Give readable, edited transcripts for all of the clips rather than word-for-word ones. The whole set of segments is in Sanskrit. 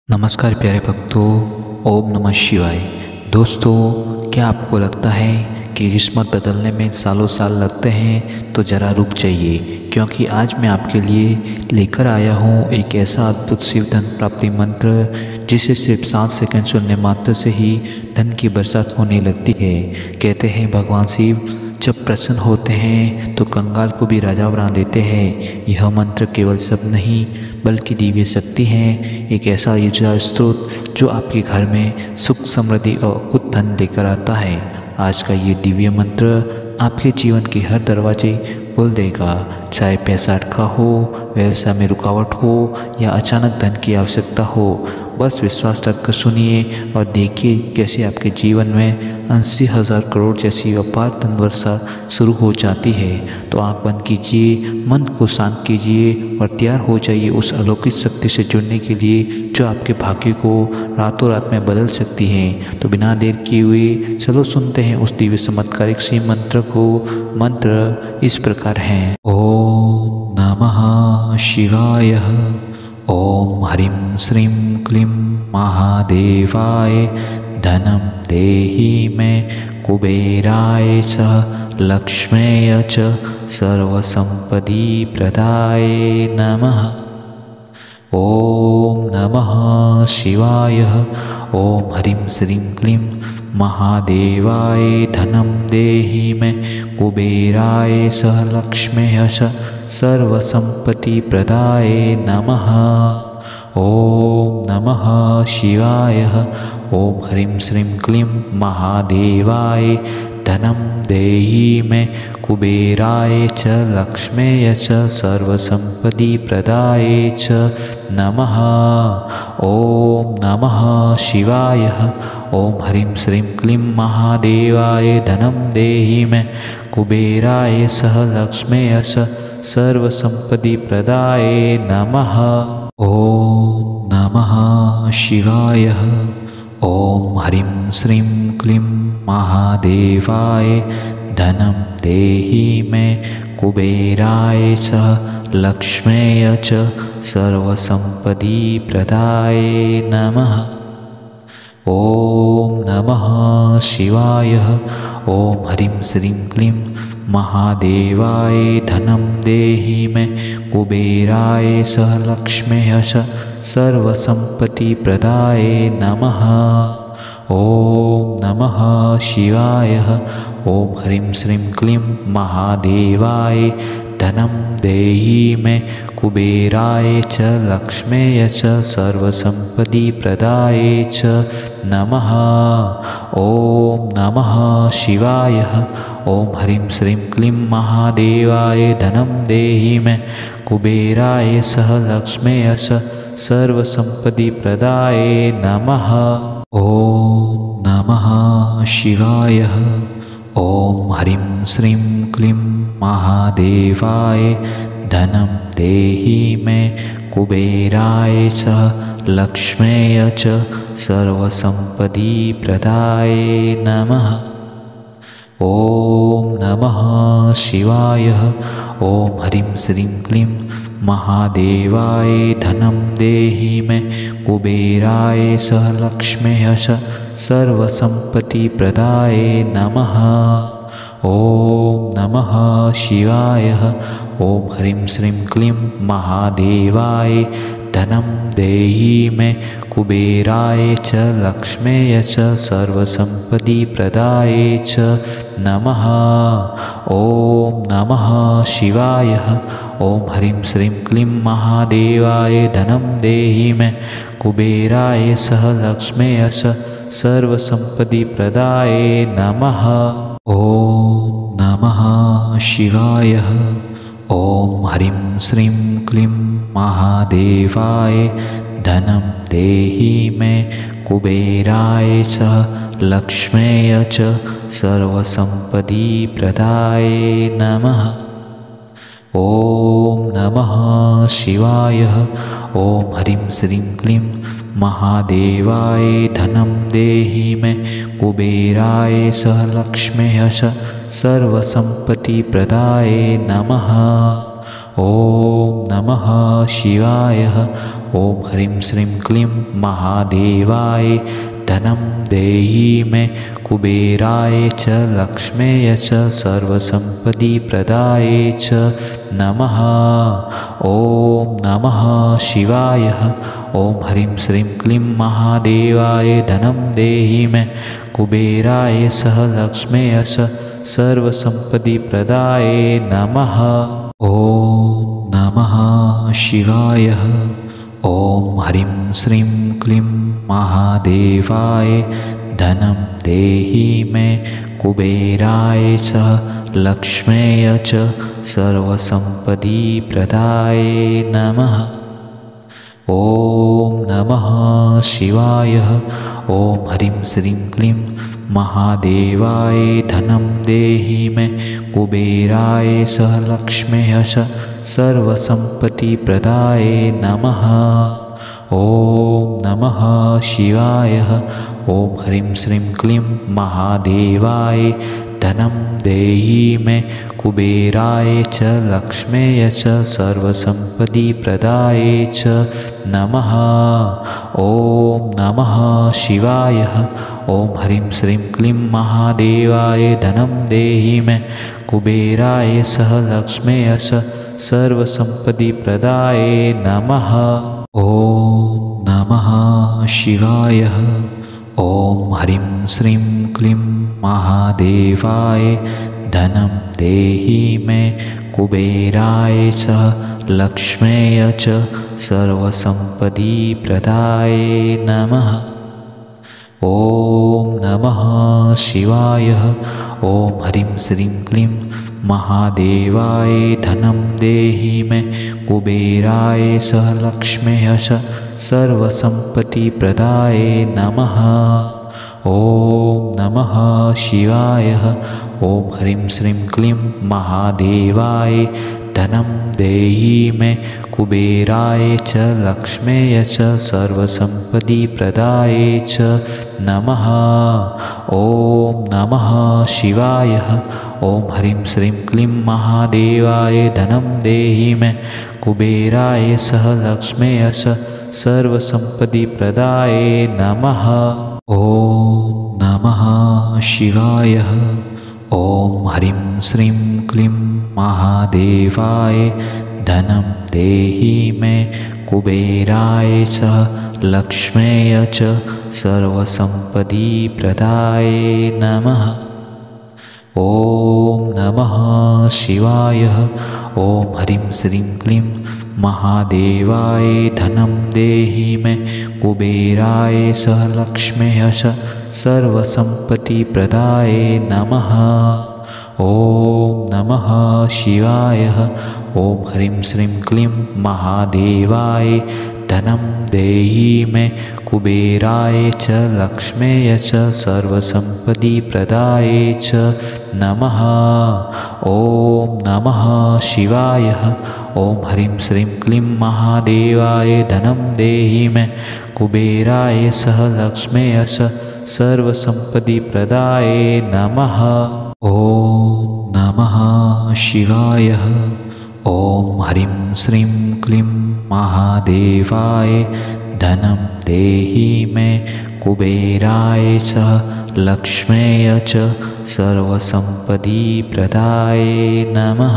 नमस्कार प्यारे भक्तों, ओम नमः शिवाय। दोस्तों, क्या आपको लगता है कि किस्मत बदलने में सालों साल लगते हैं? तो ज़रा रुक जाइए, क्योंकि आज मैं आपके लिए लेकर आया हूँ एक ऐसा अद्भुत शिव धन प्राप्ति मंत्र जिसे सिर्फ 7 सेकंड सुनने मात्र से ही धन की बरसात होने लगती है। कहते हैं भगवान शिव जब प्रसन्न होते हैं तो कंगाल को भी राजा बना देते हैं। यह मंत्र केवल शब्द नहीं बल्कि दिव्य शक्ति है, एक ऐसा ऊर्जा स्रोत जो आपके घर में सुख समृद्धि और अद्भुत धन लेकर आता है। आज का ये दिव्य मंत्र आपके जीवन के हर दरवाजे खोल देगा। चाहे पैसा अटका हो, व्यवसाय में रुकावट हो या अचानक धन की आवश्यकता हो, बस विश्वास रखकर सुनिए और देखिए कैसे आपके जीवन में 80,000 करोड़ जैसी अपार धन वर्षा शुरू हो जाती है। तो आंख बंद कीजिए, मन को शांत कीजिए और तैयार हो जाइए उस अलौकिक शक्ति से जुड़ने के लिए जो आपके भाग्य को रातों रात में बदल सकती है। तो बिना देर किए हुए चलो सुनते हैं उस दिव्य चमत्कारिक शिव मंत्र को। मंत्र इस प्रकार है। ओम नमः शिवाय। ओम ह्रीं श्रीं क्लीं महादेवाय धनं देहि मे कुबेराय च लक्ष्म्यै च सर्वसंपदि प्रदाय नमः। ओम नमः शिवाय। ओम ह्रीं श्रीं क्लीं महादेवाय धनं देहि मे कुबेराय च लक्ष्म्यै च सर्वसंपत्ति प्रदाय नमः। ओम नमः शिवाय। ओम ह्रीं श्रीं क्लीं महादेवाय धनं देहि मे कुबेराय च लक्ष्म्यै च सर्वसंपत्ति प्रदाय च नमः। ओम नमः शिवाय। ओम ह्रीं श्रीं क्लीं महादेवाय धनं देहि मे कुबेराय च लक्ष्म्यै च सर्वसंपत्ति प्रदाय नमः। ओम नमः शिवाय। ओम ह्रीं श्रीं क्लीं महादेवाय धनं देहि मे कुबेराय च लक्ष्म्यै च सर्वसंपत्ति प्रदाय नमः। ओम नमः शिवाय। ओम ह्रीं श्रीं क्लीं महादेवाय धनं देहि मे कुबेराय च लक्ष्म्यै च सर्वसंपत्ति प्रदाय नमः। ओम नमः शिवाय। ओम ह्रीं श्रीं क्लीं महादेवाय धनं देहि मे कुबेराय च लक्ष्म्यै च सर्वसंपत्ति प्रदाय च नमः। ओम नमः शिवाय। ओम ह्रीं श्रीं क्लीं महादेवाय धनं देहि मे कुबेराय च लक्ष्म्यै च सर्वसंपत्ति प्रदाय नमः। ओम नमः शिवाय। ओम ह्रीं श्रीं क्लीं महादेवाय धनं देहि मे कुबेराय च लक्ष्म्यै च सर्वसंपत्ति प्रदाय नमः। ओम नमः शिवाय। ओम ह्रीं श्रीं क्लीं महादेवाय धनं देहि मे कुबेराय च लक्ष्म्यै च सर्वसंपत्ति प्रदाय नमः। ओम नमः शिवाय। ओम ह्रीं श्रीं क्लीं महादेवाय धनं देहि मे कुबेराय च लक्ष्म्यै च सर्वसंपत्ति प्रदाय च नमः। ओम नमः शिवाय। ओम ह्रीं श्रीं क्लीं महादेवाय धनं देहि मे कुबेराय च लक्ष्म्यै च सर्वसंपत्ति प्रदाय नमः। ओम नमः शिवाय। ओम ह्रीं श्रीं क्लीं महादेवाय धनं देहि मे कुबेराय च लक्ष्म्यै च सर्वसंपत्ति प्रदाय नमः। ओम नमः शिवाय। ओम ह्रीं श्रीं क्लीं महादेवाय धनं देहि मे कुबेराय च लक्ष्म्यै च सर्वसंपत्ति प्रदाय नमः। ओम नमः शिवाय। ॐ ह्रीं श्रीं क्लीं महादेवाय धनं देहि मे कुबेराय च लक्ष्म्यै च सर्वसम्पत्तिप्रदाय च नमः। ॐ नमः शिवाय। ॐ ह्रीं श्रीं क्लीं महादेवाय धनं देहि मे कुबेराय सह लक्ष्म्यै च सर्वसम्पत्तिप्रदाय नमः। ॐ नमः शिवाय। ॐ ह्रीं श्रीं क्लीं महादेवाय धनं देहि मे कुबेराय सह लक्ष्म्यै च सर्वसम्पत्तिप्रदाय नमः। ॐ नमः शिवाय। ॐ ह्रीं श्रीं क्लीं महादेवाय धनं देहि मे कुबेराय सह लक्ष्म्यै च सर्वसम्पत्तिप्रदाय नमः। ॐ नमः शिवाय। ॐ ह्रीं श्रीं क्लीं महादेवाय धनं देहि मे कुबेराय च लक्ष्म्यै च सर्वसम्पत्तिप्रदाय च नमः। ॐ नमः शिवाय। ॐ ह्रीं श्रीं क्लीं महादेवाय धनं देहि मे कुबेराय सह लक्ष्म्यै च सर्वसम्पत्तिप्रदाय नमः। ॐ नमः शिवाय। ॐ ह्रीं श्रीं क्लीं महादेवाय धनं देहि मे कुबेराय सह लक्ष्म्यै च सर्वसम्पत्तिप्रदाय नमः। ॐ नमः शिवाय। ॐ ह्रीं श्रीं क्लीं महादेवाय धनं देहि मे कुबेराय सह लक्ष्म्यै च सर्वसम्पत्तिप्रदाय नमः। ॐ नमः शिवाय। ॐ ह्रीं श्रीं क्लीं महादेवाय धनं देहि मे कुबेराय च लक्ष्म्यै च सर्वसम्पत्तिप्रदाय च नमः। ॐ नमः शिवाय। ॐ ह्रीं श्रीं क्लीं महादेवाय धनं देहि मे कुबेराय सह लक्ष्म्यै च सर्वसम्पत्तिप्रदाय नमः। ॐ नमः शिवाय। ॐ ह्रीं श्रीं क्लीं महादेवाय धनं देहि मे कुबेराय सह लक्ष्म्यै च सर्वसम्पत्तिप्रदाय नमः। ॐ नमः शिवाय। ॐ ह्रीं श्रीं क्लीं महादेवाय धनं देहि मे कुबेराय सह लक्ष्म्यै च सर्वसम्पत्तिप्रदाय नमः। ॐ नमः शिवाय। ॐ ह्रीं श्रीं क्लीं महादेवाय धनं देहि मे कुबेराय च लक्ष्म्यै च सर्वसम्पत्तिप्रदाय च नमः। ॐ नमः शिवाय। ॐ ह्रीं श्रीं क्लीं महादेवाय धनं देहि मे कुबेराय सह लक्ष्म्यै च सर्वसम्पत्तिप्रदाय नमः। ॐ नमः शिवाय। ॐ ह्रीं श्रीं क्लीं महादेवाय धनं देहि मे कुबेराय सह लक्ष्म्यै च सर्वसम्पत्तिप्रदाय नमः।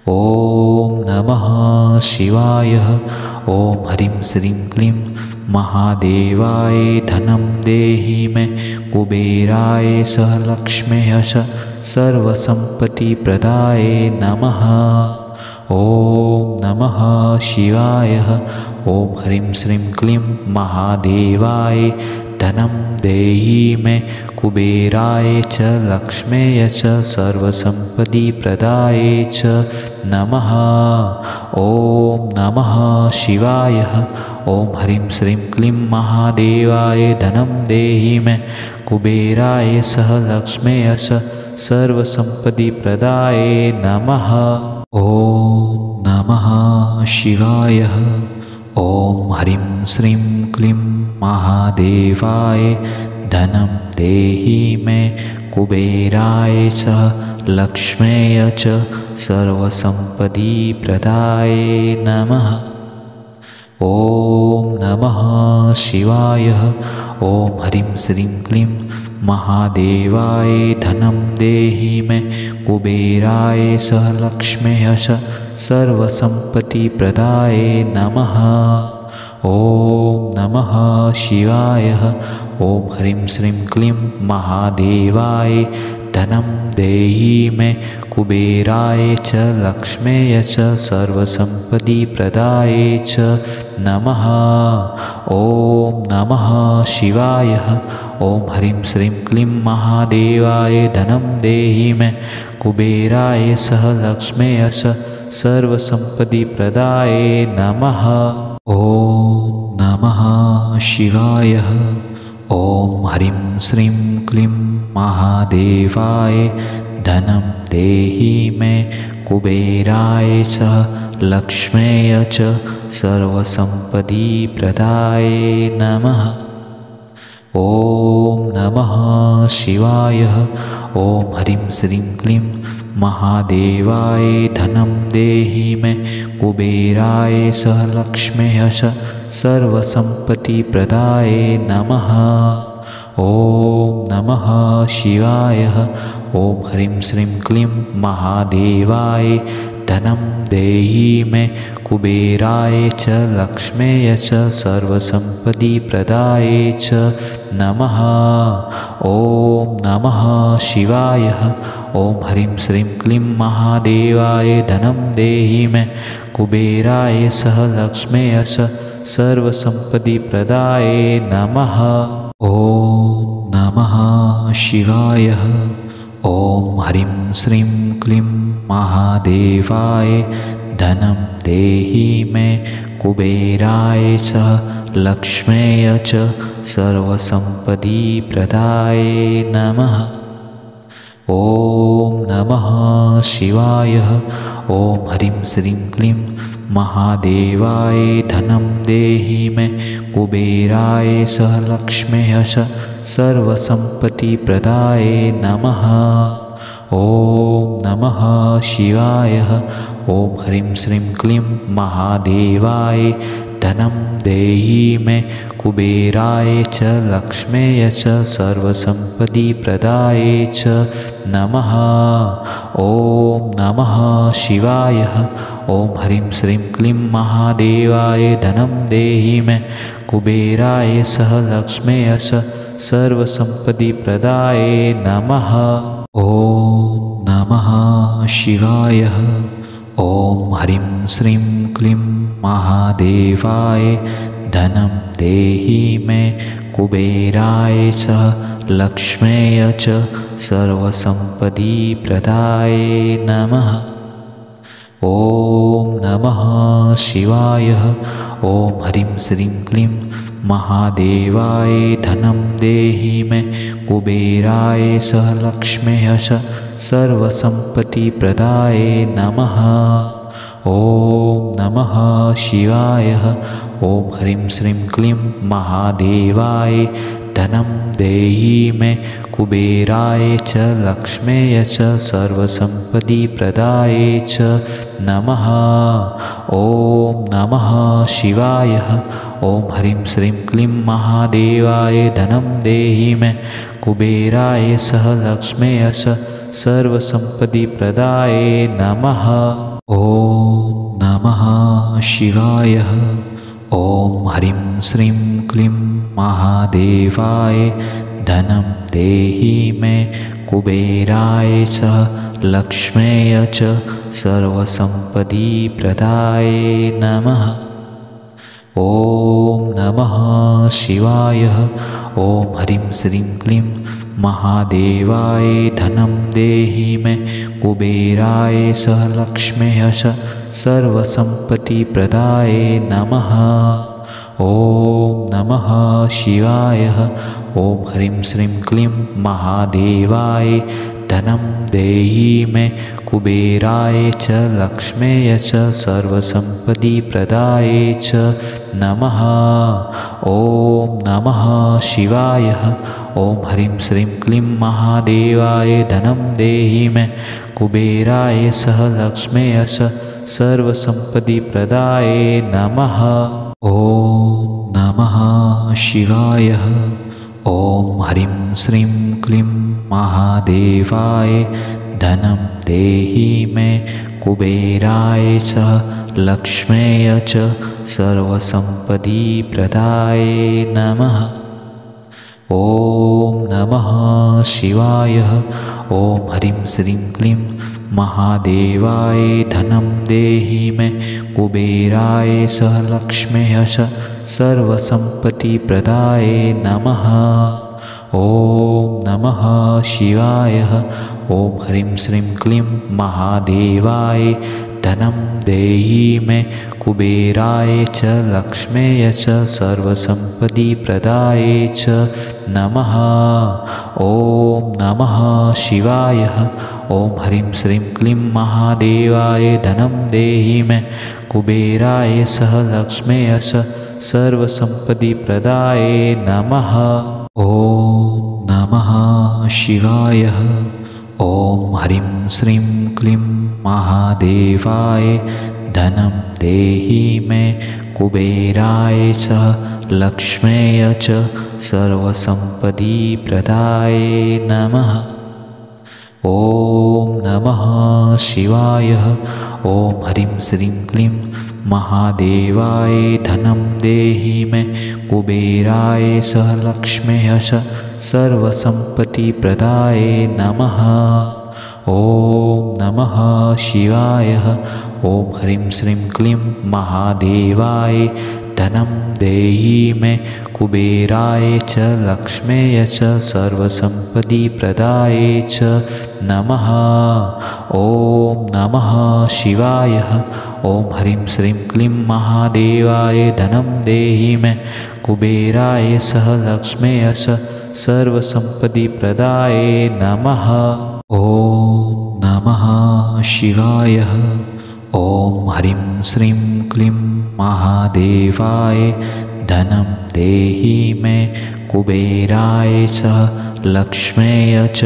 ॐ नमः शिवाय। ॐ ह्रीं श्रीं क्लीं महादेवाय धनं देहि मे कुबेराय सह लक्ष्म्यै च सर्वसम्पत्तिप्रदाय नमः। ॐ नमः शिवाय। ॐ ह्रीं श्रीं क्लीं महादेवाय धनं देहि मे कुबेराय च लक्ष्म्यै च सर्वसम्पत्तिप्रदाय च नमः। ॐ नमः शिवाय। ॐ ह्रीं श्रीं क्लीं महादेवाय धनं देहि मे कुबेराय सह लक्ष्म्यै च सर्वसम्पत्तिप्रदाय नमः। ॐ नमः शिवाय। ॐ ह्रीं श्रीं क्लीं महादेवाय धनं देहि मे कुबेराय सह लक्ष्म्यै च सर्वसम्पत्तिप्रदाय नमः। ॐ नमः शिवाय। ॐ ह्रीं श्रीं क्लीं महादेवाय धनं देहि मे कुबेराय सह लक्ष्म्यै च सर्वसम्पत्तिप्रदाय नमः। ॐ नमः शिवाय। ॐ ह्रीं श्रीं क्लीं महादेवाय धनं देहि मे कुबेराय च लक्ष्म्यै च सर्वसम्पत्तिप्रदाय च नमः। ॐ नमः शिवाय। ॐ ह्रीं श्रीं क्लीं महादेवाय धनं देहि मे कुबेराय सह लक्ष्म्यै च सर्वसम्पत्तिप्रदाय नमः। ॐ नमः शिवाय। ॐ ह्रीं श्रीं क्लीं महादेवाय धनं देहि मे कुबेराय सह लक्ष्म्यै च सर्वसम्पत्तिप्रदाय नमः। ॐ नमः शिवाय। ॐ ह्रीं श्रीं क्लीं महादेवाय धनं देहि मे कुबेराय सह लक्ष्म्यै च सर्वसम्पत्तिप्रदाय नमः। ॐ नमः शिवाय। ॐ ह्रीं श्रीं क्लीं महादेवाय धनं देहि मे कुबेराय च लक्ष्म्यै च सर्वसम्पत्तिप्रदाय च नमः। ॐ नमः शिवाय। ॐ ह्रीं श्रीं क्लीं महादेवाय धनं देहि मे कुबेराय सह लक्ष्म्यै च सर्वसम्पत्तिप्रदाय नमः। ॐ नमः शिवाय। ॐ ह्रीं श्रीं क्लीं महादेवाय धनं देहि मे कुबेराय सह लक्ष्म्यै च सर्वसम्पत्तिप्रदाय नमः। ॐ नमः शिवाय। ॐ ह्रीं श्रीं क्लीं महादेवाय धनं देहि मे कुबेराय सह लक्ष्म्यै च सर्वसम्पत्तिप्रदाय नमः। ॐ नमः शिवाय। ॐ ह्रीं श्रीं क्लीं महादेवाय धनं देहि मे कुबेराय च लक्ष्म्यै च सर्वसम्पत्तिप्रदाय च नमः। ॐ नमः शिवाय। ॐ ह्रीं श्रीं क्लीं महादेवाय धनं देहि मे कुबेराय सह लक्ष्म्यै च सर्वसम्पत्तिप्रदाय नमः। ॐ नमः शिवाय। ॐ ह्रीं श्रीं क्लीं महादेवाय धनं देहि मे कुबेराय सह लक्ष्म्यै च सर्वसम्पत्तिप्रदाय नमः। ॐ नमः शिवाय। ॐ ह्रीं श्रीं क्लीं महादेवाय धनं देहि मे कुबेराय सह लक्ष्म्यै च सर्वसम्पत्तिप्रदाय नमः। ॐ नमः शिवाय। ॐ ह्रीं श्रीं क्लीं महादेवाय धनं देहि मे कुबेराय च लक्ष्म्यै च सर्वसम्पत्तिप्रदाय च नमः। ॐ नमः शिवाय। ॐ ह्रीं श्रीं क्लीं महादेवाय धनं देहि मे कुबेराय सह लक्ष्म्यै च सर्वसम्पत्तिप्रदाय नमः। ॐ नमः शिवाय। ॐ ह्रीं श्रीं क्लीं महादेवाय धनं देहि मे कुबेराय सह लक्ष्म्यै च सर्वसम्पत्तिप्रदाय नमः। ॐ नमः शिवाय। ॐ ह्रीं श्रीं क्लीं महादेवाय धनं देहि मे कुबेराय सह लक्ष्म्यै च सर्वसम्पत्तिप्रदाय नमः। ॐ नमः शिवाय। ॐ ह्रीं श्रीं क्लीं महादेवाय धनं देहि मे कुबेराय च लक्ष्म्यै च सर्वसम्पत्तिप्रदाय च नमः। ॐ नमः शिवाय। ॐ ह्रीं श्रीं क्लीं महादेवाय धनं देहि मे कुबेराय सह लक्ष्म्यै च सर्वसम्पत्तिप्रदाय नमः। ॐ नमः शिवाय। ॐ ह्रीं श्रीं क्लीं महादेवाय धनं देहि मे कुबेराय च लक्ष्म्यै च सर्वसम्पदि प्रदाय नमः। ॐ नमः शिवाय। ॐ ह्रीं श्रीं क्लीं महादेवाय धनं देहि मे कुबेराय च लक्ष्म्यै च सर्वसम्पत्ति प्रदाय नमः। ॐ नमः शिवाय। ॐ ह्रीं श्रीं क्लीं महादेवाय धनं देहि मे कुबेराय च लक्ष्म्यै च सर्वसम्पत्ति प्रदाय च नमः। ॐ नमः शिवाय। ॐ ह्रीं श्रीं क्लीं महादेवाय धनं देहि मे कुबेराय च लक्ष्म्यै च सर्वसम्पत्ति प्रदाय नमः। ॐ नमः शिवाय। ॐ ह्रीं श्रीं क्लीं महादेवाय धनं देहि मे कुबेराय च लक्ष्म्यै च सर्वसम्पत्ति प्रदाय नमः। ॐ नमः शिवाय। ॐ ह्रीं श्रीं क्लीं महादेवाय धनं देहि मे कुबेराय च लक्ष्म्यै च सर्वसम्पत्ति प्रदाय नमः। ॐ नमः शिवाय। ॐ ह्रीं श्रीं क्लीं महादेवाय धनं देहि मे कुबेराय च लक्ष्म्यै च सर्वसम्पत्ति प्रदाय च नमः। ॐ नमः शिवाय। ॐ ह्रीं श्रीं क्लीं महादेवाय धनं देहि मे कुबेराय च लक्ष्म्यै च सर्वसम्पत्ति प्रदाय नमः। ॐ नमः शिवाय। ॐ ह्रीं श्रीं क्लीं महादेवाय धनं देहि मे कुबेराय च लक्ष्म्यै च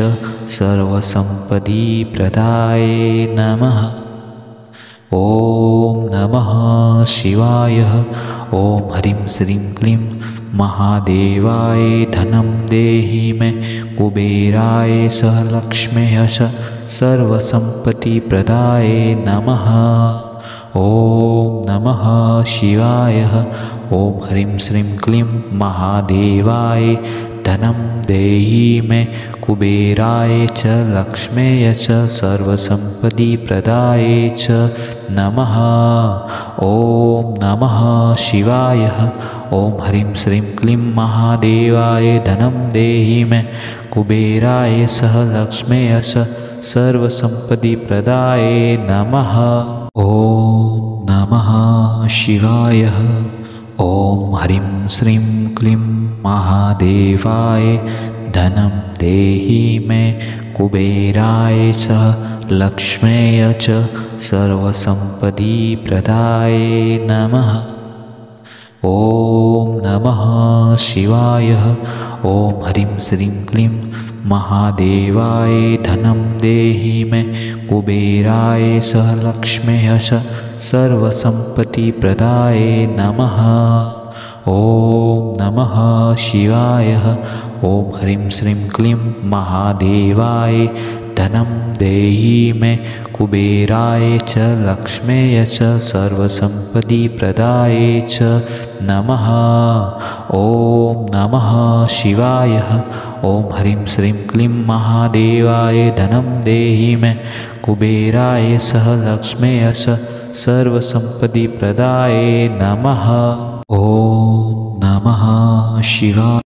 सर्वसम्पत्ति प्रदाय नमः। ॐ नमः शिवाय। ॐ ह्रीं श्रीं क्लीं महादेवाय धनं देहि मे कुबेराय च लक्ष्म्यै च सर्वसम्पत्ति प्रदाय नमः। ॐ नमः शिवाय। ॐ ह्रीं श्रीं क्लीं महादेवाय धनं देहि मे कुबेराय च लक्ष्म्यै च सर्वसम्पत्ति प्रदाय च नमः। ॐ नमः शिवाय। ॐ ह्रीं श्रीं क्लीं महादेवाय धनं देहि मे कुबेराय च लक्ष्म्यै च सर्वसम्पत्ति प्रदाय नमः। ॐ नमः शिवाय। ॐ ह्रीं श्रीं क्लीं महादेवाय धनं देहि मे कुबेराय च लक्ष्म्यै च सर्वसम्पत्ति प्रदाय नमः। ॐ नमः शिवाय। ॐ ह्रीं श्रीं क्लीं महादेवाय धनं देहि मे कुबेराय च लक्ष्म्यै च सर्वसम्पत्ति प्रदाय नमः। ॐ नमः शिवाय। ॐ ह्रीं श्रीं क्लीं महादेवाय धनं देहि मे कुबेराय च लक्ष्म्यै च सर्वसम्पत्ति प्रदाय च नमः। ॐ नमः शिवाय। ॐ ह्रीं श्रीं क्लीं महादेवाय धनं देहि मे कुबेराय च लक्ष्म्यै च सर्वसम्पत्ति प्रदाय नमः। ॐ नमः शिवाय।